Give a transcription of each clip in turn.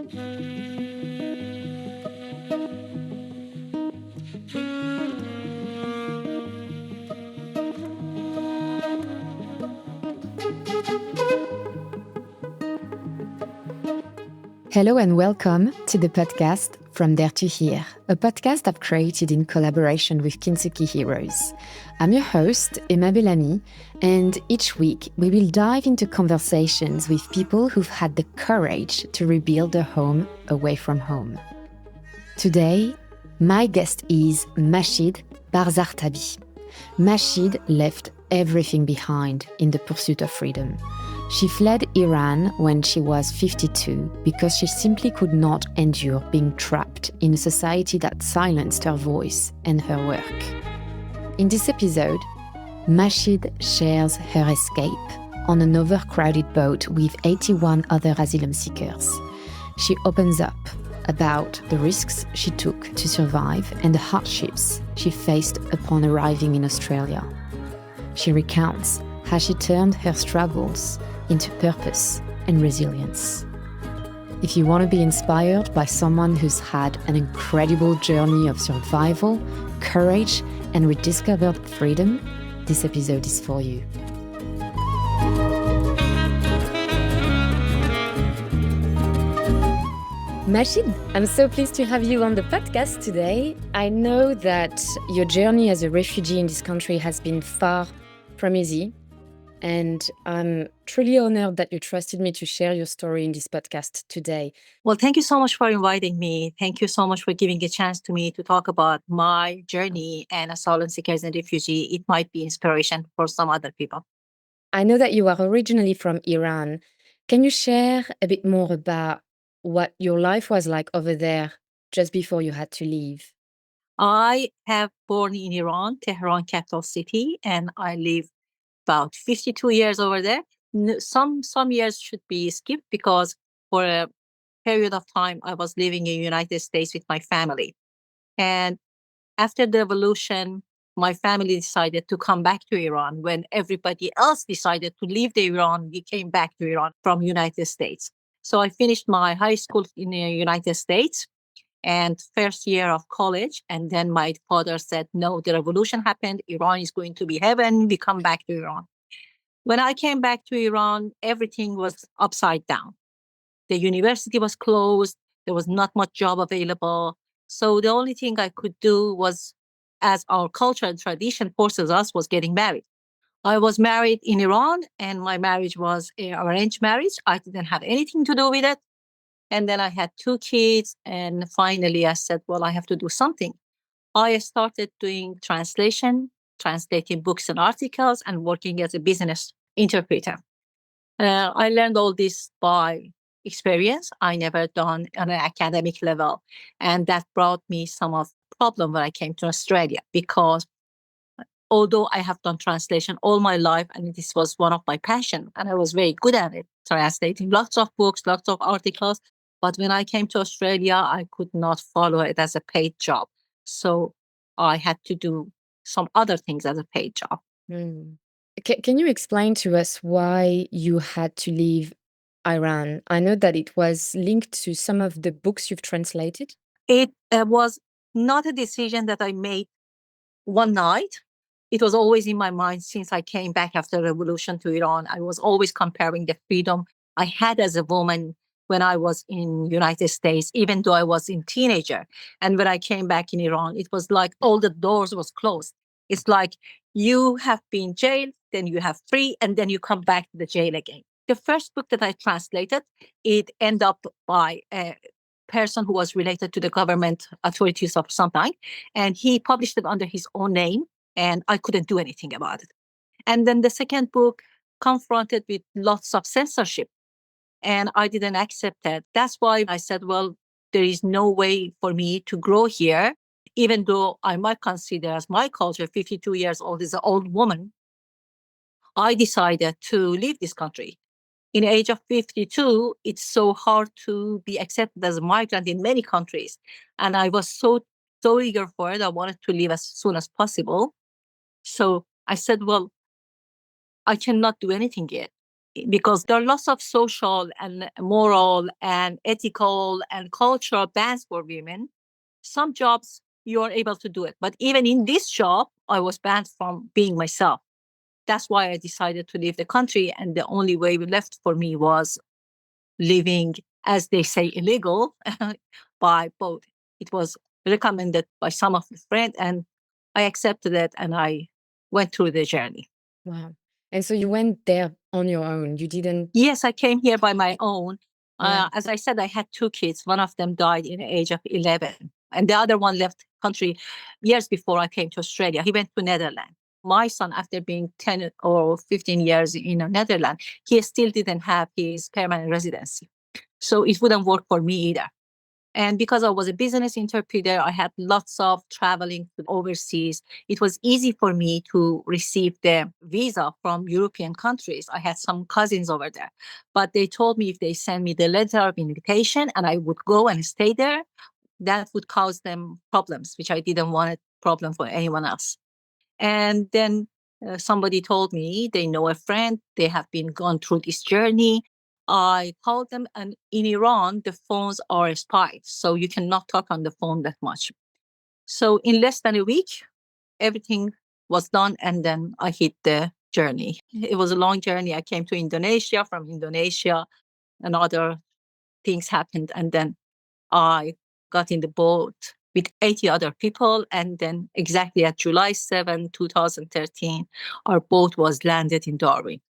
Hello and welcome to the podcast From There to Here, a podcast I've created in collaboration with Kintsugi heroes. I'm your host, Emma Bellamy, and each week we will dive into conversations with people who've had the courage to rebuild their home away from home. Today, my guest is Mahshid Babzartabi. Mashid left everything behind in the pursuit of freedom. She fled Iran when she was 52 because she simply could not endure being trapped in a society that silenced her voice and her work. In this episode, Mashid shares her escape on an overcrowded boat with 81 other asylum seekers. She opens up about the risks she took to survive and the hardships she faced upon arriving in Australia. She recounts how she turned her struggles into purpose and resilience. If you want to be inspired by someone who's had an incredible journey of survival, courage, and rediscovered freedom, this episode is for you. Mashid, I'm so pleased to have you on the podcast today. I know that your journey as a refugee in this country has been far from easy, and I'm truly honored that you trusted me to share your story in this podcast today. Well, thank you so much for inviting me. Thank you so much for giving a chance to me to talk about my journey and asylum seekers and refugee. It might be inspiration for some other people. I know that you are originally from Iran. Can you share a bit more about what your life was like over there just before you had to leave? I have born in Iran, Tehran, capital city, and I live about 52 years over there. Some years should be skipped because for a period of time I was living in the United States with my family. And after the revolution, my family decided to come back to Iran. When everybody else decided to leave the Iran, we came back to Iran from United States. So I finished my high school in the United States and first year of college. And then my father said, no, the revolution happened. Iran is going to be heaven. We come back to Iran. When I came back to Iran, everything was upside down. The university was closed. There was not much job available. So the only thing I could do was, as our culture and tradition forces us, was getting married. I was married in Iran and my marriage was an arranged marriage. I didn't have anything to do with it. And then I had 2 kids. And finally I said, well, I have to do something. I started doing translation, translating books and articles and working as a business interpreter. I learned all this by experience. I never done on an academic level. And that brought me some of the problem when I came to Australia, because although I have done translation all my life, and this was one of my passion, and I was very good at it, translating lots of books, lots of articles. But when I came to Australia, I could not follow it as a paid job. So I had to do some other things as a paid job. Can you explain to us why you had to leave Iran? I know that it was linked to some of the books you've translated. It was not a decision that I made one night. It was always in my mind since I came back after the revolution to Iran. I was always comparing the freedom I had as a woman when I was in United States, even though I was a teenager. And when I came back in Iran, it was like all the doors was closed. It's like you have been jailed, then you have free, and then you come back to the jail again. The first book that I translated, it ended up by a person who was related to the government authorities of some kind, and he published it under his own name, and I couldn't do anything about it. And then the second book confronted with lots of censorship, and I didn't accept that. That's why I said, well, there is no way for me to grow here, even though I might consider as my culture, 52 years old is an old woman. I decided to leave this country. In the age of 52, it's so hard to be accepted as a migrant in many countries. And I was so eager for it. I wanted to leave as soon as possible. So I said, well, I cannot do anything yet. because there are lots of social and moral and ethical and cultural bans for women. Some jobs you are able to do it. But even in this job, I was banned from being myself. That's why I decided to leave the country. And the only way left for me was living, as they say, illegal by boat. It was recommended by some of the friends, and I accepted it and I went through the journey. Wow. And so you went there on your own. You didn't. Yes, I came here by my own. Yeah. As I said, I had two kids. One of them died in the age of 11, and the other one left country years before I came to Australia. He went to Netherlands. My son, after being 10 or 15 years in the Netherlands, he still didn't have his permanent residency. So it wouldn't work for me either. And because I was a business interpreter, I had lots of traveling overseas. It was easy for me to receive the visa from European countries. I had some cousins over there, but they told me if they send me the letter of invitation and I would go and stay there, that would cause them problems, which I didn't want a problem for anyone else. And then somebody told me they know a friend, they have been gone through this journey. I called them, and in Iran, the phones are spied, so you cannot talk on the phone that much. So in less than a week, everything was done, and then I hit the journey. It was a long journey. I came to Indonesia. From Indonesia, and other things happened, and then I got in the boat with 80 other people. And then exactly at July 7, 2013, our boat was landed in Darwin.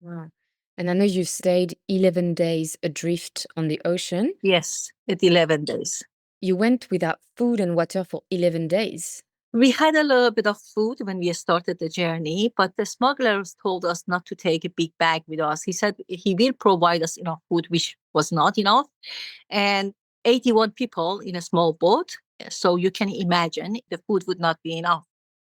Wow. And I know you stayed 11 days adrift on the ocean. Yes, at 11 days. You went without food and water for 11 days. We had a little bit of food when we started the journey, but the smugglers told us not to take a big bag with us. He said he will provide us enough food, which was not enough. And 81 people in a small boat. So you can imagine the food would not be enough.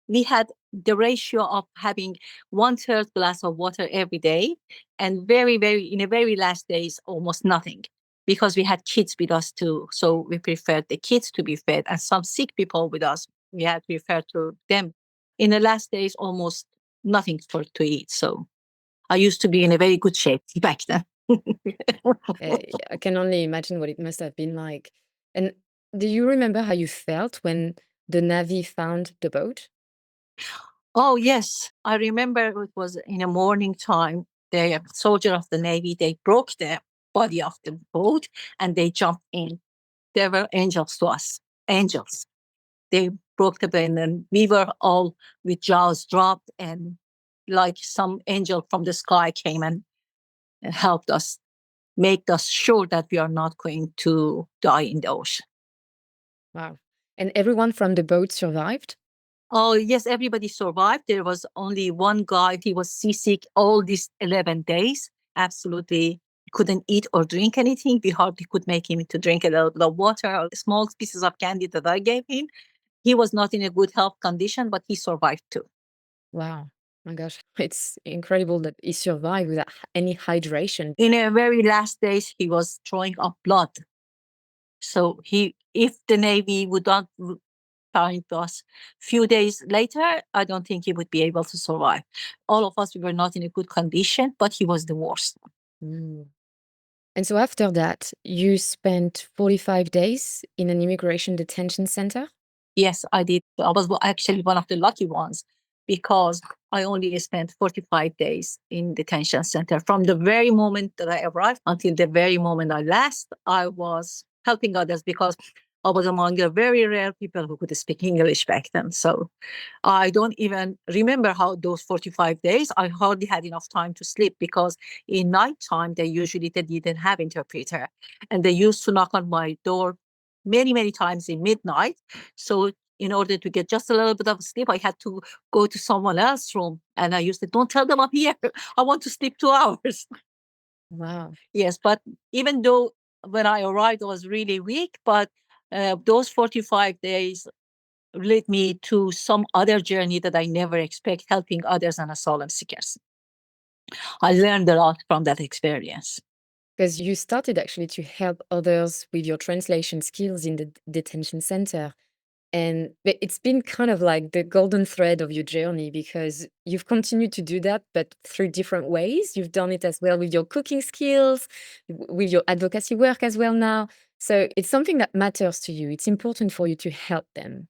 We had the ratio of having 1/3 glass of water every day, and in the very last days, almost nothing, because we had kids with us too. So we preferred the kids to be fed, and some sick people with us, we had preferred to them. In the last days, almost nothing to eat. So I used to be in a very good shape back then. I can only imagine what it must have been like. And do you remember how you felt when the Navy found the boat? Oh, yes. I remember it was in the morning time. The soldier of the Navy, they broke the body of the boat and they jumped in. They were angels to us, angels. They broke the boat and we were all with jaws dropped, and like some angel from the sky came and helped us, make us sure that we are not going to die in the ocean. Wow. And everyone from the boat survived? Oh, yes, everybody survived. There was only one guy. He was seasick all these 11 days. Absolutely couldn't eat or drink anything. We hardly could make him to drink a little bit of water or small pieces of candy that I gave him. He was not in a good health condition, but he survived too. Wow. My gosh. It's incredible that he survived without any hydration. In the very last days, he was throwing up blood. So if the Navy would not find us few days later, I don't think he would be able to survive. All of us, we were not in a good condition, but he was the worst. Mm. And so after that, you spent 45 days in an immigration detention center? Yes, I did. I was actually one of the lucky ones, because I only spent 45 days in detention center. From the very moment that I arrived until the very moment I left, I was helping others, because I was among the very rare people who could speak English back then. So I don't even remember how those 45 days, I hardly had enough time to sleep, because in nighttime, they didn't have interpreter. And they used to knock on my door many, many times in midnight. So in order to get just a little bit of sleep, I had to go to someone else's room. And I used to, don't tell them I'm here. I want to sleep 2 hours. Wow. Yes, but even though when I arrived, I was really weak, but those 45 days led me to some other journey that I never expect, helping others and asylum seekers. I learned a lot from that experience. Because you started actually to help others with your translation skills in the detention center. And it's been kind of like the golden thread of your journey, because you've continued to do that, but through different ways. You've done it as well with your cooking skills, with your advocacy work as well now. So it's something that matters to you. It's important for you to help them.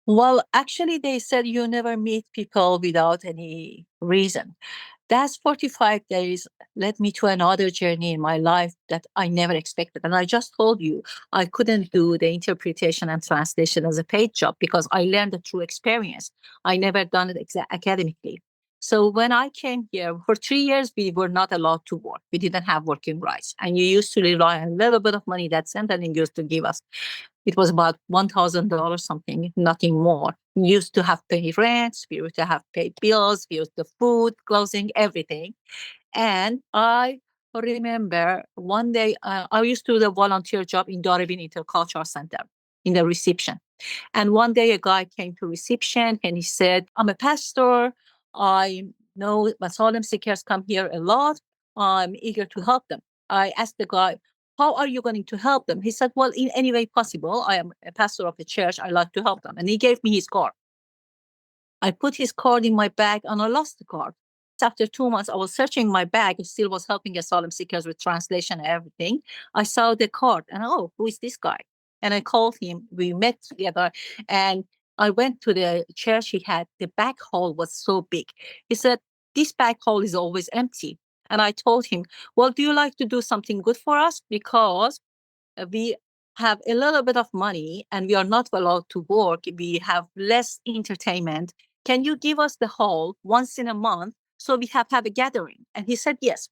Well, actually, they said you never meet people without any reason. That's 45 days led me to another journey in my life that I never expected. And I just told you, I couldn't do the interpretation and translation as a paid job because I learned it through experience. I never done it academically. So when I came here, for 3 years, we were not allowed to work. We didn't have working rights. And you used to rely on a little bit of money that Centrelink used to give us. It was about $1,000 something, nothing more. We used to have pay rents, we used to have pay bills, we used to food, clothing, everything. And I remember one day I used to do the volunteer job in Darabin Intercultural Center in the reception. And one day a guy came to reception and he said, I'm a pastor. I know asylum seekers come here a lot. I'm eager to help them. I asked the guy, how are you going to help them? He said, well, in any way possible. I am a pastor of a church. I like to help them. And he gave me his card. I put his card in my bag and I lost the card. After 2 months, I was searching my bag. I still was helping asylum seekers with translation and everything. I saw the card and, oh, who is this guy? And I called him. We met together and I went to the church he had. The back hall was so big. He said, this back hall is always empty. And I told him, well, do you like to do something good for us? Because we have a little bit of money and we are not allowed to work. We have less entertainment. Can you give us the hall once in a month so we have a gathering? And he said yes.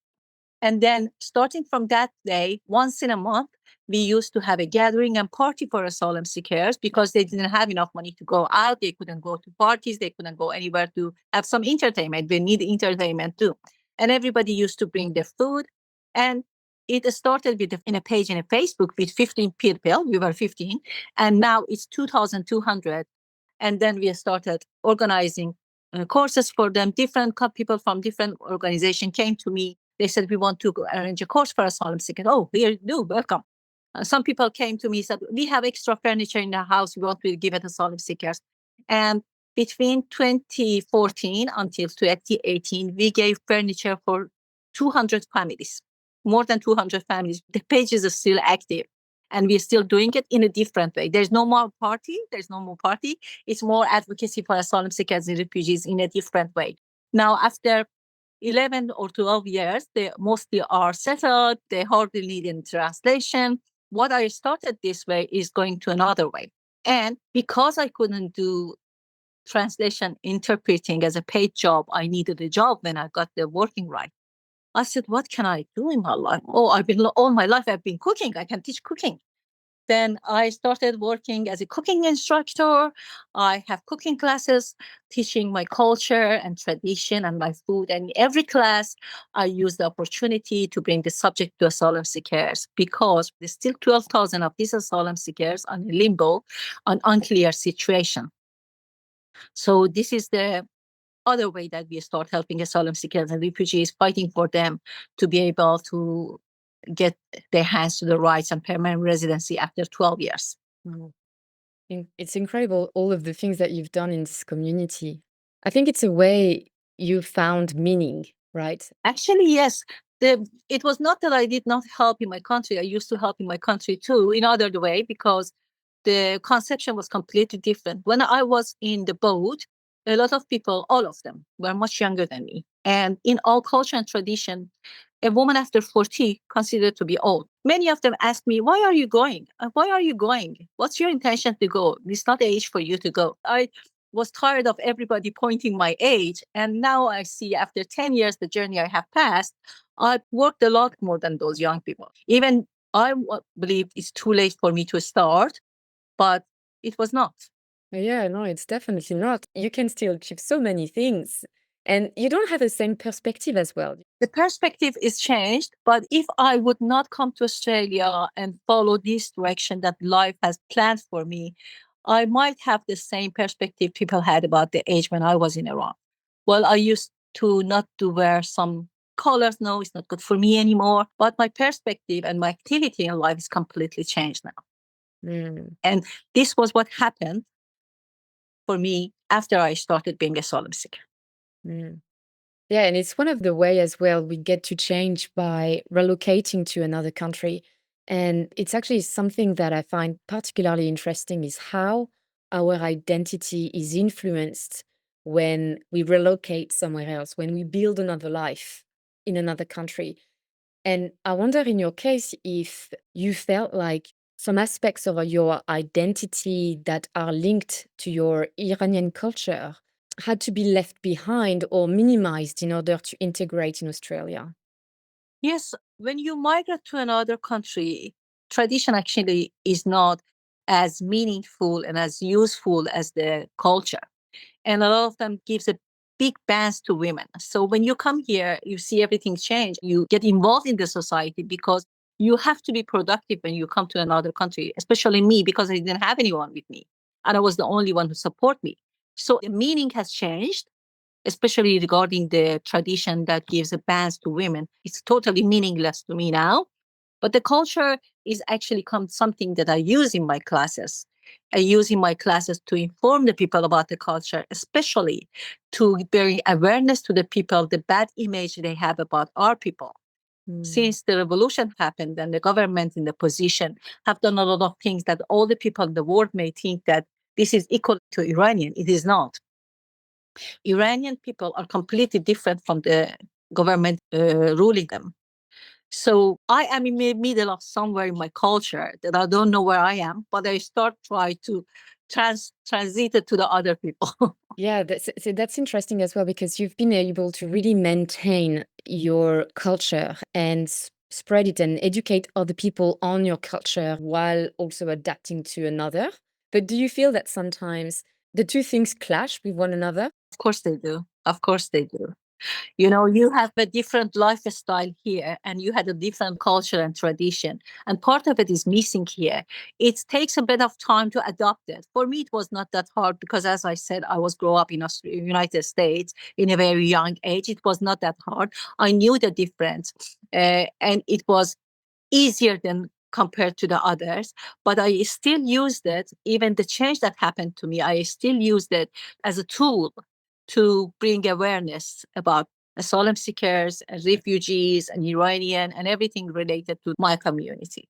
And then starting from that day, once in a month, we used to have a gathering and party for asylum seekers because they didn't have enough money to go out. They couldn't go to parties. They couldn't go anywhere to have some entertainment. They need entertainment too. And everybody used to bring their food. And it started with in a page in a Facebook with 15 people. We were 15. And now it's 2,200. And then we started organizing courses for them. Different people from different organizations came to me. They said, we want to arrange a course for asylum seekers. Oh, here you do, welcome. Some people came to me and said, we have extra furniture in the house. We want to give it to asylum seekers. And between 2014 until 2018, we gave furniture for 200 families, more than 200 families. The page is still active and we're still doing it in a different way. There's no more party. There's no more party. It's more advocacy for asylum seekers and refugees in a different way. Now, after 11 or 12 years, they mostly are settled. They hardly need any translation. What I started this way is going to another way. And because I couldn't do translation interpreting as a paid job, I needed a job when I got the working right. I said, what can I do in my life? Oh, all my life I've been cooking. I can teach cooking. Then I started working as a cooking instructor. I have cooking classes, teaching my culture and tradition and my food. And every class, I use the opportunity to bring the subject to asylum seekers because there's still 12,000 of these asylum seekers on limbo, on unclear situation. So this is the other way that we start helping asylum seekers and refugees, fighting for them to be able to get their hands to the rights and permanent residency after 12 years. Wow. It's incredible, all of the things that you've done in this community. I think it's a way you found meaning, right? Actually, yes. It was not that I did not help in my country. I used to help in my country too, in other way, because the conception was completely different. When I was in the boat, a lot of people, all of them, were much younger than me. And in all culture and tradition, a woman after 40 considered to be old. Many of them asked me, why are you going? Why are you going? What's your intention to go? It's not the age for you to go. I was tired of everybody pointing my age. And now I see after 10 years, the journey I have passed, I've worked a lot more than those young people. Even I believe it's too late for me to start, but it was not. Yeah, no, it's definitely not. You can still achieve so many things. And you don't have the same perspective as well. The perspective is changed, but if I would not come to Australia and follow this direction that life has planned for me, I might have the same perspective people had about the age when I was in Iran. Well, I used to not to wear some colors. No, it's not good for me anymore. But my perspective and my activity in life is completely changed now. Mm. And this was what happened for me after I started being a asylum seeker. Mm. Yeah, and it's one of the way as well we get to change by relocating to another country. And it's actually something that I find particularly interesting is how our identity is influenced when we relocate somewhere else, when we build another life in another country. And I wonder in your case if you felt like some aspects of your identity that are linked to your Iranian culture had to be left behind or minimized in order to integrate in Australia. Yes, when you migrate to another country, tradition actually is not as meaningful and as useful as the culture. And a lot of them gives a big bans to women. So when you come here, you see everything change. You get involved in the society because you have to be productive when you come to another country, especially me, because I didn't have anyone with me. And I was the only one who support me. So the meaning has changed, especially regarding the tradition that gives a bans to women. It's totally meaningless to me now. But the culture is actually something that I use in my classes. I use in my classes to inform the people about the culture, especially to bring awareness to the people, the bad image they have about our people. Mm. Since the revolution happened and the government in the position have done a lot of things that all the people in the world may think that this is equal to Iranian. It is not. Iranian people are completely different from the government ruling them. So I am in the middle of somewhere in my culture that I don't know where I am, but I start try to transit it to the other people. Yeah, that's interesting as well because you've been able to really maintain your culture and spread it and educate other people on your culture while also adapting to another. But do you feel that sometimes the two things clash with one another? Of course they do. Of course they do. You know, you have a different lifestyle here and you had a different culture and tradition. And part of it is missing here. It takes a bit of time to adopt it. For me, it was not that hard because, as I said, I was grow up in United States in a very young age. It was not that hard. I knew the difference. And it was easier than compared to the others, but I still used it. Even the change that happened to me, I still used it as a tool to bring awareness about asylum seekers and refugees and Iranian and everything related to my community.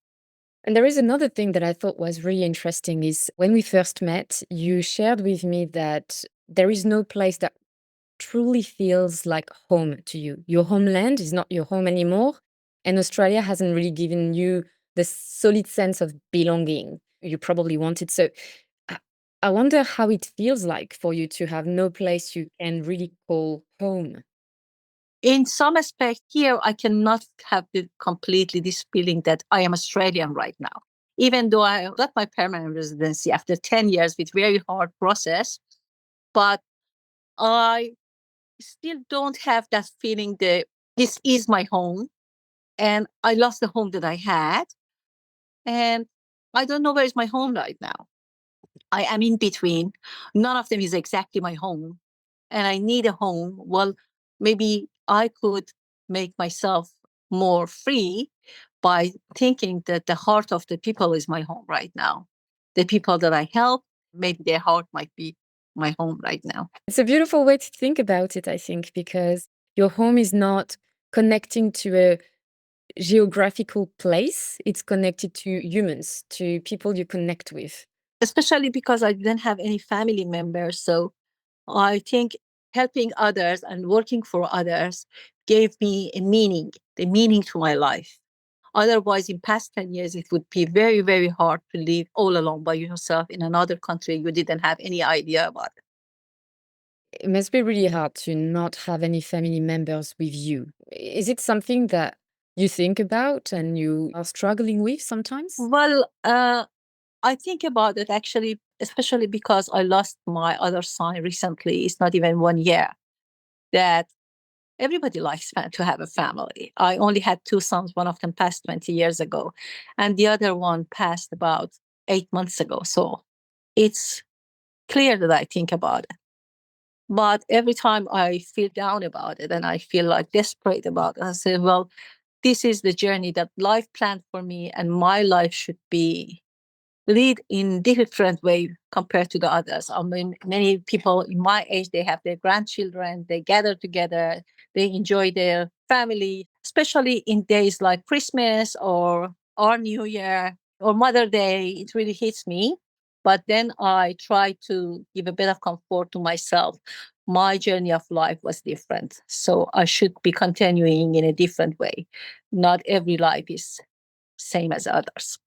And there is another thing that I thought was really interesting is when we first met, you shared with me that there is no place that truly feels like home to you. Your homeland is not your home anymore. And Australia hasn't really given you the solid sense of belonging you probably wanted. So I I wonder how it feels like for you to have no place you can really call home. In some aspect here, I cannot have completely this feeling that I am Australian right now. Even though I got my permanent residency after 10 years with very hard process, but I still don't have that feeling that this is my home and I lost the home that I had. And I don't know where is my home right now. I am in between. None of them is exactly my home. And I need a home. Well, maybe I could make myself more free by thinking that the heart of the people is my home right now. The people that I help, maybe their heart might be my home right now. It's a beautiful way to think about it, I think, because your home is not connecting to a geographical place, it's connected to humans, to people you connect with. Especially because I didn't have any family members. So I think helping others and working for others gave me a meaning, the meaning to my life. Otherwise, in past 10 years, it would be very, very hard to live all alone by yourself in another country you didn't have any idea about it. It must be really hard to not have any family members with you. Is it something that you think about and you are struggling with sometimes? Well, I think about it actually, especially because I lost my other son recently. It's not even 1 year. That everybody likes to have a family. I only had two sons. One of them passed 20 years ago, and the other one passed about 8 months ago. So it's clear that I think about it. But every time I feel down about it and I feel like desperate about it, I say, well, this is the journey that life planned for me, and my life should be lead in different way compared to the others. I mean, many people in my age, they have their grandchildren, they gather together, they enjoy their family, especially in days like Christmas or New Year or Mother Day. It really hits me. But then I try to give a bit of comfort to myself. My journey of life was different. So I should be continuing in a different way. Not every life is same as others.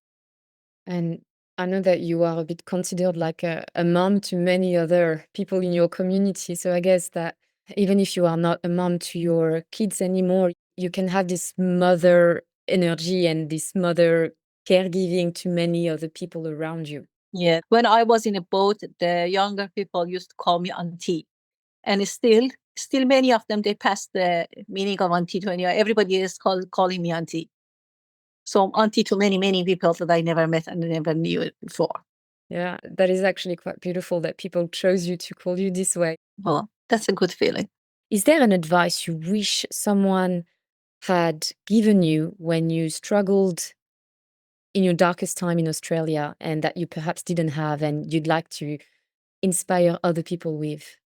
And I know that you are a bit considered like a mom to many other people in your community. So I guess that even if you are not a mom to your kids anymore, you can have this mother energy and this mother caregiving to many other people around you. Yeah. When I was in a boat, the younger people used to call me auntie. And still many of them, they passed the meaning of auntie to any. Everybody is calling me auntie. So I'm auntie to many, many people that I never met and never knew before. Yeah, that is actually quite beautiful that people chose you to call you this way. Well, that's a good feeling. Is there an advice you wish someone had given you when you struggled in your darkest time in Australia and that you perhaps didn't have and you'd like to inspire other people with?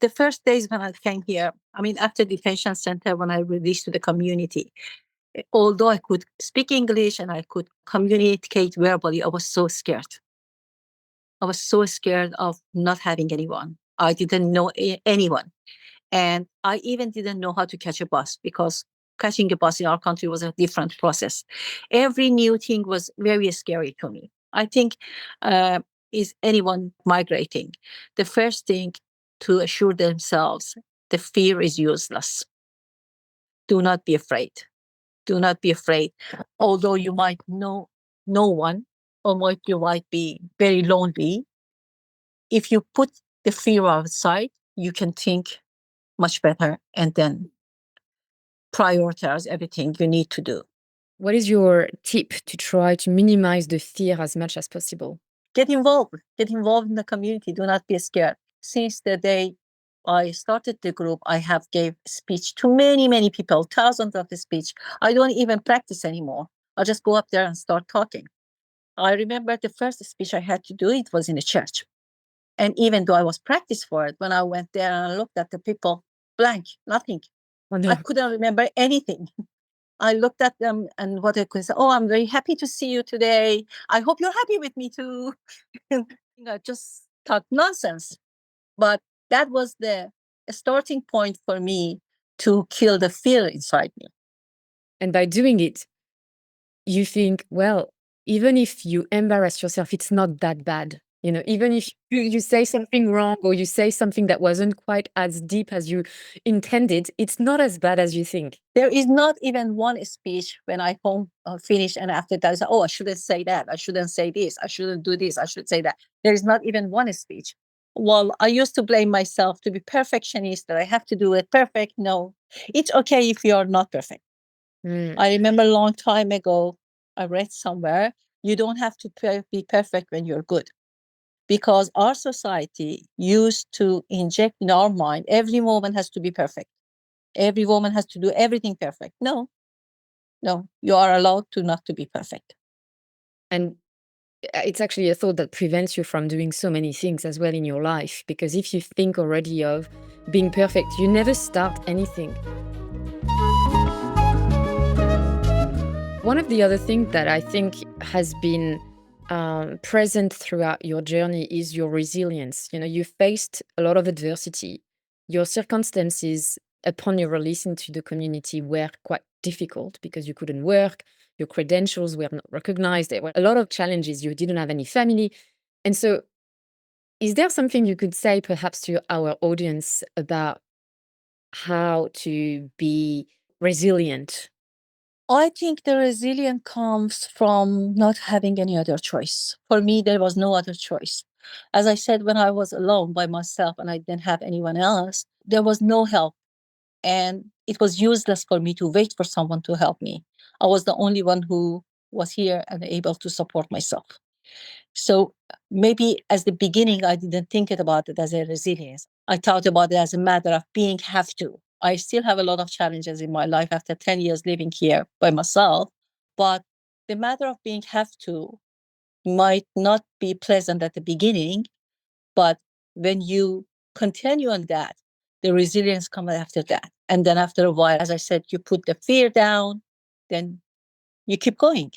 The first days when I came here, I mean, after detention center, when I released to the community, although I could speak English and I could communicate verbally, I was so scared. I was so scared of not having anyone. I didn't know anyone. And I even didn't know how to catch a bus because catching a bus in our country was a different process. Every new thing was very scary to me. I think is anyone migrating, the first thing to assure themselves the fear is useless. Do not be afraid. Do not be afraid. Although you might know no one or you might be very lonely, if you put the fear outside, you can think much better and then prioritize everything you need to do. What is your tip to try to minimize the fear as much as possible? Get involved. Get involved in the community. Do not be scared. Since the day I started the group, I have gave speech to many, many people, thousands of the speech. I don't even practice anymore. I just go up there and start talking. I remember the first speech I had to do, it was in a church. And even though I was practiced for it, when I went there and I looked at the people, blank, nothing. Oh, I no. couldn't remember anything. I looked at them and what I could say, oh, I'm very happy to see you today. I hope you're happy with me too. I just talk nonsense. But that was the starting point for me to kill the fear inside me. And by doing it, you think, well, even if you embarrass yourself, it's not that bad. You know, even if you say something wrong or you say something that wasn't quite as deep as you intended, it's not as bad as you think. There is not even one speech when I home finish and after that I say, oh, I shouldn't say that. I shouldn't say this. I shouldn't do this. I should say that. There is not even one speech. Well, I used to blame myself to be perfectionist, that I have to do it perfect. No, it's okay if you are not perfect. I remember a long time ago, I read somewhere, you don't have to be perfect when you're good. Because our society used to inject in our mind, every woman has to be perfect. Every woman has to do everything perfect. No, you are allowed to not to be perfect. And it's actually a thought that prevents you from doing so many things as well in your life. Because if you think already of being perfect, you never start anything. One of the other things that I think has been present throughout your journey is your resilience. You know, you faced a lot of adversity. Your circumstances upon your release into the community were quite difficult because you couldn't work, your credentials were not recognized. There were a lot of challenges. You didn't have any family. And so, is there something you could say perhaps to our audience about how to be resilient? I think the resilience comes from not having any other choice. For me, there was no other choice. As I said, when I was alone by myself and I didn't have anyone else, there was no help. And it was useless for me to wait for someone to help me. I was the only one who was here and able to support myself. So maybe as the beginning, I didn't think about it as a resilience. I thought about it as a matter of being have to. I still have a lot of challenges in my life after 10 years living here by myself. But the matter of being have to might not be pleasant at the beginning, but when you continue on that, the resilience comes after that. And then after a while, as I said, you put the fear down, then you keep going.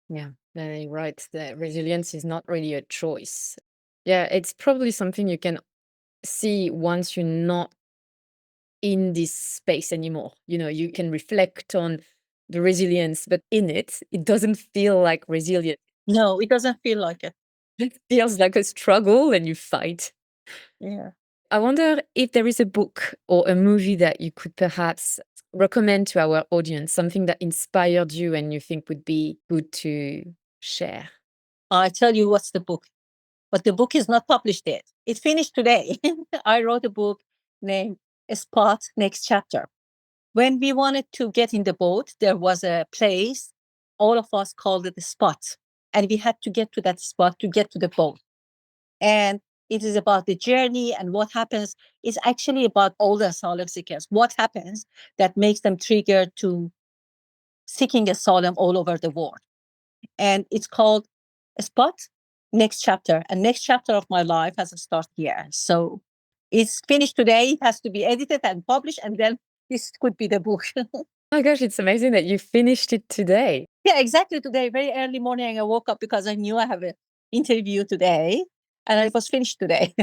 Yeah, you're right. The resilience is not really a choice. Yeah, it's probably something you can see once you're not in this space anymore. You know, you can reflect on the resilience, but in it, it doesn't feel like resilience. No, it doesn't feel like it. It feels like a struggle and you fight. Yeah. I wonder if there is a book or a movie that you could perhaps recommend to our audience, something that inspired you and you think would be good to share. I tell you what's the book, but the book is not published yet. It finished today. I wrote a book named Spot Next Chapter. When we wanted to get in the boat, there was a place, all of us called it the spot. And we had to get to that spot to get to the boat. And it is about the journey and what happens. It's actually about all the asylum seekers. What happens that makes them trigger to seeking asylum all over the world. And it's called Spot Next Chapter. And next chapter of my life has a start here. So it's finished today. It has to be edited and published, and then this could be the book. Oh my gosh, it's amazing that you finished it today. Yeah, exactly today. Very early morning, I woke up because I knew I have an interview today, and it was finished today.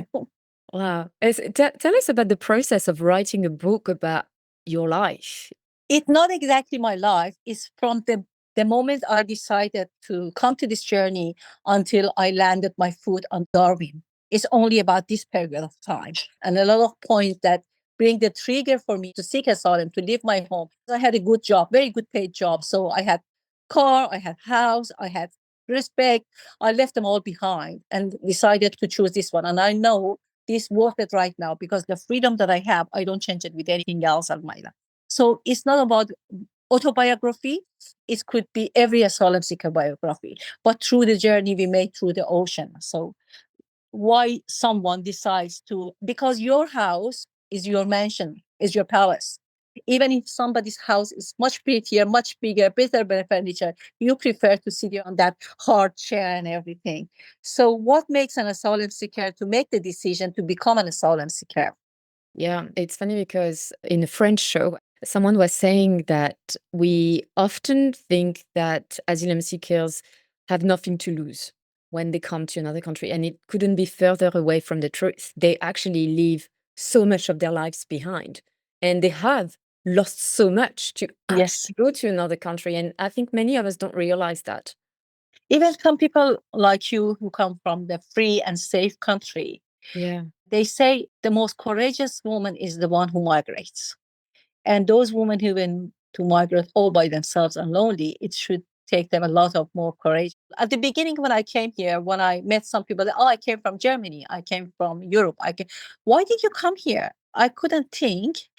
Wow. Tell us about the process of writing a book about your life. It's not exactly my life. It's from the moment I decided to come to this journey until I landed my foot on Darwin. It's only about this period of time and a lot of points that bring the trigger for me to seek asylum, to leave my home. I had a good job, very good paid job. So I had car, I had house, I had respect. I left them all behind and decided to choose this one. And I know this worth it right now because the freedom that I have, I don't change it with anything else in my life. So it's not about autobiography. It could be every asylum seeker biography, but through the journey we made through the ocean. So why someone decides to, because your house is your mansion, is your palace. Even if somebody's house is much prettier, much bigger, better furniture, you prefer to sit on that hard chair and everything. So what makes an asylum seeker to make the decision to become an asylum seeker? Yeah, it's funny because in a French show, someone was saying that we often think that asylum seekers have nothing to lose when they come to another country. And it couldn't be further away from the truth. They actually leave so much of their lives behind. And they have lost so much to Yes. actually go to another country. And I think many of us don't realize that. Even some people like you who come from the free and safe country, Yeah. they say the most courageous woman is the one who migrates. And those women who went to migrate all by themselves and lonely, it should take them a lot of more courage. At the beginning, when I came here, when I met some people, oh, I came from Germany, I came from Europe. Why did you come here? I couldn't think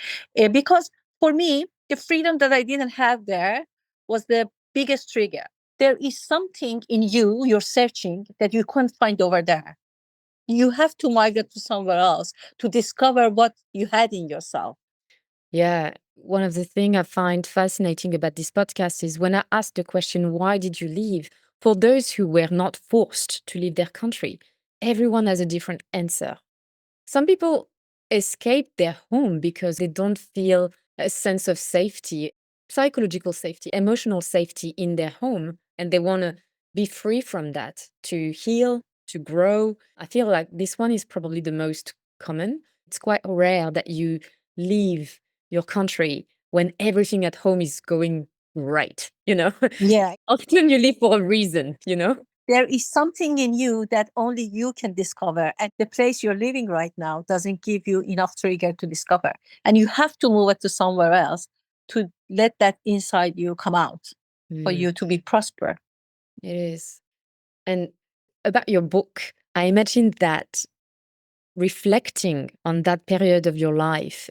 because for me, the freedom that I didn't have there was the biggest trigger. There is something in you, you're searching that you couldn't find over there. You have to migrate to somewhere else to discover what you had in yourself. Yeah. One of the things I find fascinating about this podcast is when I ask the question, why did you leave? For those who were not forced to leave their country, everyone has a different answer. Some people escape their home because they don't feel a sense of safety, psychological safety, emotional safety in their home, and they want to be free from that to heal, to grow. I feel like this one is probably the most common. It's quite rare that you leave your country when everything at home is going right, you know? Yeah. Often you leave for a reason, you know? There is something in you that only you can discover. And the place you're living right now doesn't give you enough trigger to discover. And you have to move it to somewhere else to let that inside you come out for Mm, you to be prosper. it is. And about your book, I imagine that reflecting on that period of your life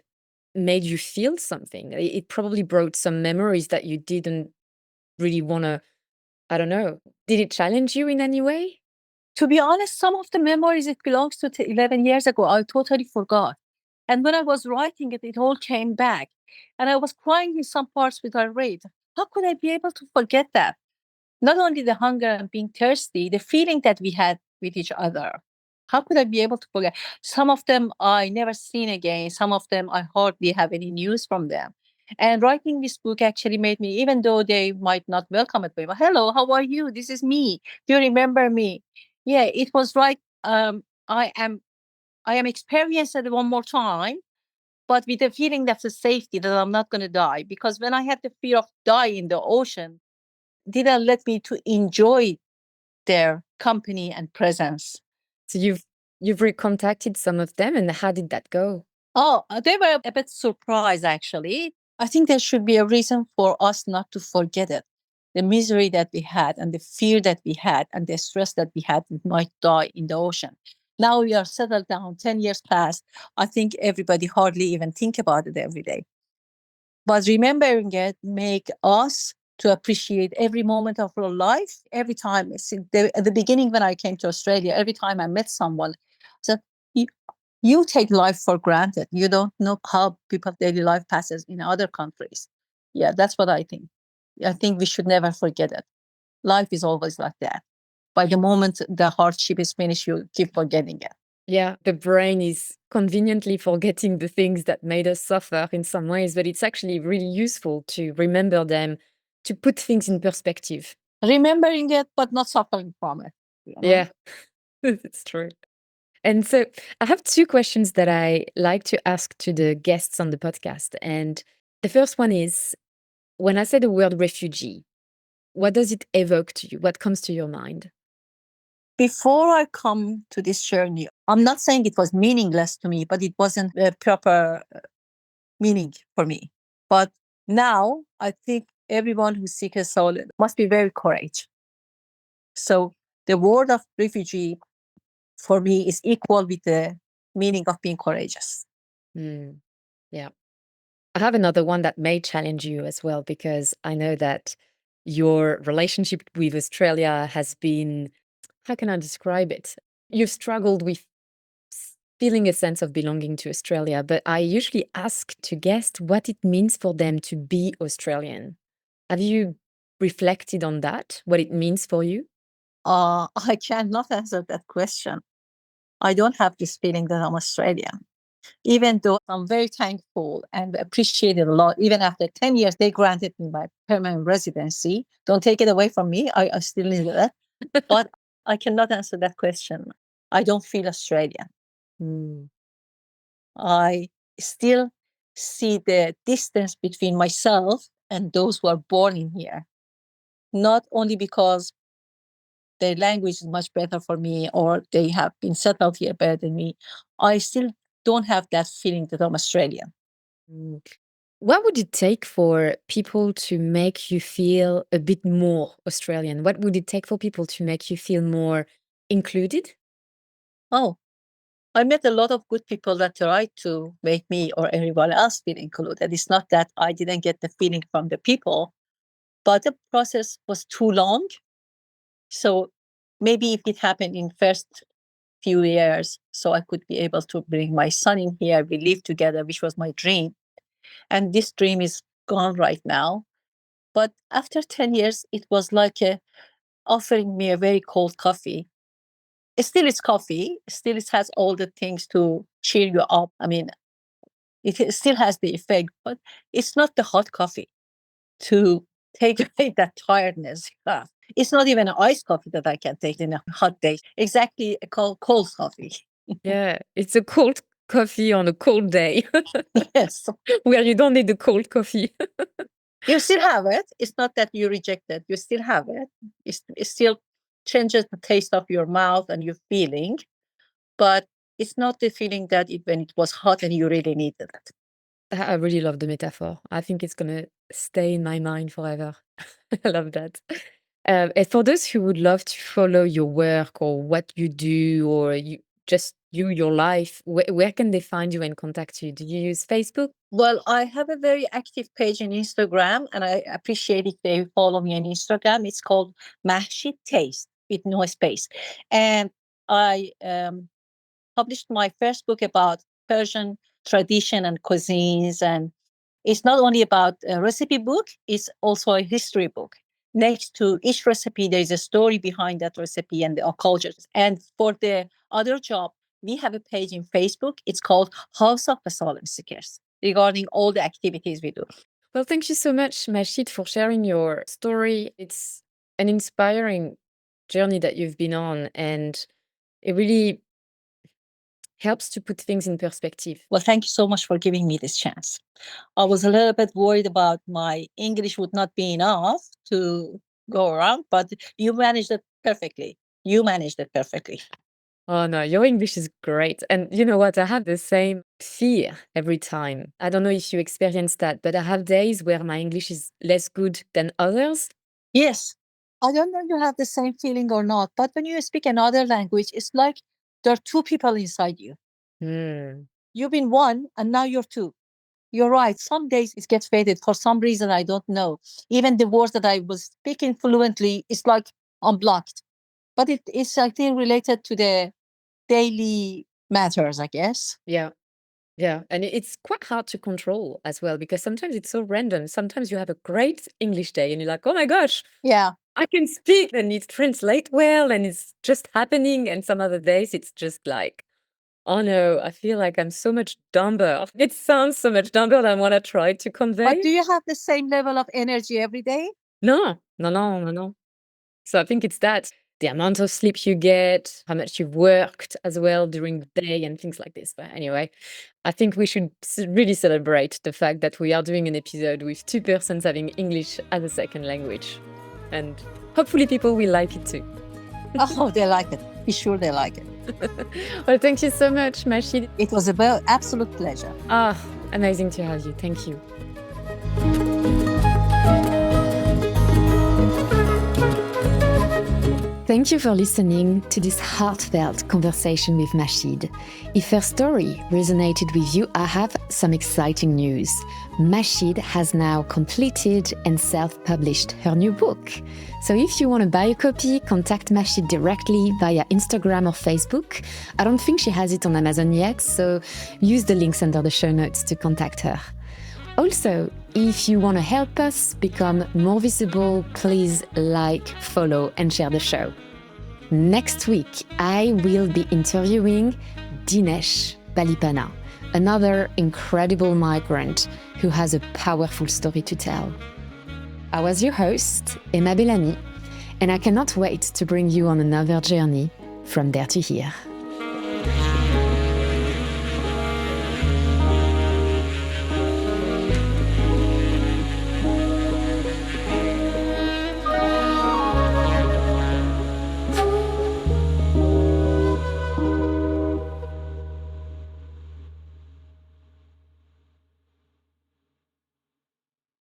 made you feel something. It probably brought some memories that you didn't really want to, I don't know. Did it challenge you in any way? To be honest, some of the memories, it belongs to 11 years ago. I totally forgot. And when I was writing it, it all came back. And I was crying in some parts which I read. How could I be able to forget that? Not only the hunger and being thirsty, the feeling that we had with each other. How could I be able to forget? Some of them I never seen again. Some of them I hardly have any news from them. And writing this book actually made me, even though they might not welcome it, but hello, how are you? This is me. Do you remember me? Yeah, it was right. I am I am experiencing it one more time, but with the feeling that's a safety that I'm not going to die. Because when I had the fear of dying in the ocean, didn't let me to enjoy their company and presence. So you've recontacted some of them, and how did that go? Oh, they were a bit surprised actually. I think there should be a reason for us not to forget it. The misery that we had and the fear that we had and the stress that we had, we might die in the ocean. Now we are settled down, 10 years past. I think everybody hardly even think about it every day. But remembering it make us to appreciate every moment of our life. Every time, at the beginning when I came to Australia, every time I met someone, so you, you take life for granted. You don't know how people's daily life passes in other countries. Yeah, that's what I think. I think we should never forget it. Life is always like that. By the moment the hardship is finished, you keep forgetting it. Yeah, the brain is conveniently forgetting the things that made us suffer in some ways, but it's actually really useful to remember them, to put things in perspective. Remembering it, but not suffering from it. Yeah, it's true. And so I have two questions that I like to ask to the guests on the podcast. And the first one is, when I say the word refugee, what does it evoke to you? What comes to your mind? Before I come to this journey, I'm not saying it was meaningless to me, but it wasn't a proper meaning for me. But now I think everyone who seeks a soul must be very courageous. So the word of refugee for me is equal with the meaning of being courageous. Mm, yeah. I have another one that may challenge you as well, because I know that your relationship with Australia has been, how can I describe it? You've struggled with feeling a sense of belonging to Australia, but I usually ask to guests what it means for them to be Australian. Have you reflected on that, what it means for you? I cannot answer that question. I don't have this feeling that I'm Australian. Even though I'm very thankful and appreciate it a lot, even after 10 years, they granted me my permanent residency. Don't take it away from me. I still need it. But I cannot answer that question. I don't feel Australian. Mm, I still see the distance between myself and those who are born in here, not only because their language is much better for me or they have been settled here better than me. I still don't have that feeling that I'm Australian. mm. What would it take for people to make you feel a bit more Australian? What would it take for people to make you feel more included? Oh, I met a lot of good people that tried to make me or everyone else feel included. It's not that I didn't get the feeling from the people, but the process was too long. So maybe if it happened in first few years, so I could be able to bring my son in here, we live together, which was my dream. And this dream is gone right now. But after 10 years, it was like offering me a very cold coffee. It still is coffee, still it has all the things to cheer you up. I mean, still has the effect, but it's not the hot coffee to take away that tiredness. Yeah. It's not even an iced coffee that I can take in a hot day. Exactly a cold coffee. Yeah, it's a cold coffee on a cold day Yes. where you don't need the cold coffee. You still have it. It's not that you reject it. You still have it. It still changes the taste of your mouth and your feeling, but it's not the feeling that when it was hot and you really needed it. I really love the metaphor. I think it's going to stay in my mind forever. I love that. And for those who would love to follow your work or what you do, or your life, where can they find you and contact you? Do you use Facebook? Well, I have a very active page in Instagram, and I appreciate if they follow me on Instagram. It's called Mahshid Taste with no space. And I published my first book about Persian tradition and cuisines. And it's not only about a recipe book, it's also a history book. next to each recipe, there is a story behind that recipe and the cultures. And for the other job, we have a page in Facebook. It's called House of Asylum Seekers, regarding all the activities we do. Well, thank you so much, Mashid, for sharing your story. It's an inspiring journey that you've been on, and it really helps to put things in perspective. Well, thank you so much for giving me this chance. I was a little bit worried about my English would not be enough to go around, but you managed it perfectly. You managed it perfectly. Oh no, your English is great. And you know what? I have the same fear every time. I don't know if you experience that, but I have days where my English is less good than others. Yes. I don't know if you have the same feeling or not, but when you speak another language, it's like there are two people inside you. Hmm. You've been one and now you're two. You're right. Some days it gets faded for some reason I don't know. Even the words that I was speaking fluently, it's like unblocked. But it is, I think, related to the daily matters, I guess. Yeah. Yeah. And it's quite hard to control as well because sometimes it's so random. Sometimes you have a great English day and you're like, oh my gosh, Yeah. I can speak and it translates well and it's just happening. And some other days it's just like, oh no, I feel like I'm so much dumber. It sounds so much dumber than what I tried to convey. But do you have the same level of energy every day? No, no, no, no, no. So I think it's that the amount of sleep you get, how much you've worked as well during the day and things like this. But anyway, I think we should really celebrate the fact that we are doing an episode with two persons having English as a second language. And hopefully people will like it too. Oh, they like it. Be sure they like it. Well, thank you so much, Mashid. It was absolute pleasure. Ah, amazing to have you. Thank you. Thank you for listening to this heartfelt conversation with Mashid. If her story resonated with you, I have some exciting news. Mashid has now completed and self-published her new book. So if you want to buy a copy, contact Mashid directly via Instagram or Facebook. I don't think she has it on Amazon yet, so use the links under the show notes to contact her. Also, if you want to help us become more visible, please like, follow, and share the show. Next week, I will be interviewing Dinesh Balipana, another incredible migrant who has a powerful story to tell. I was your host, Emma Bellamy, and I cannot wait to bring you on another journey from there to here.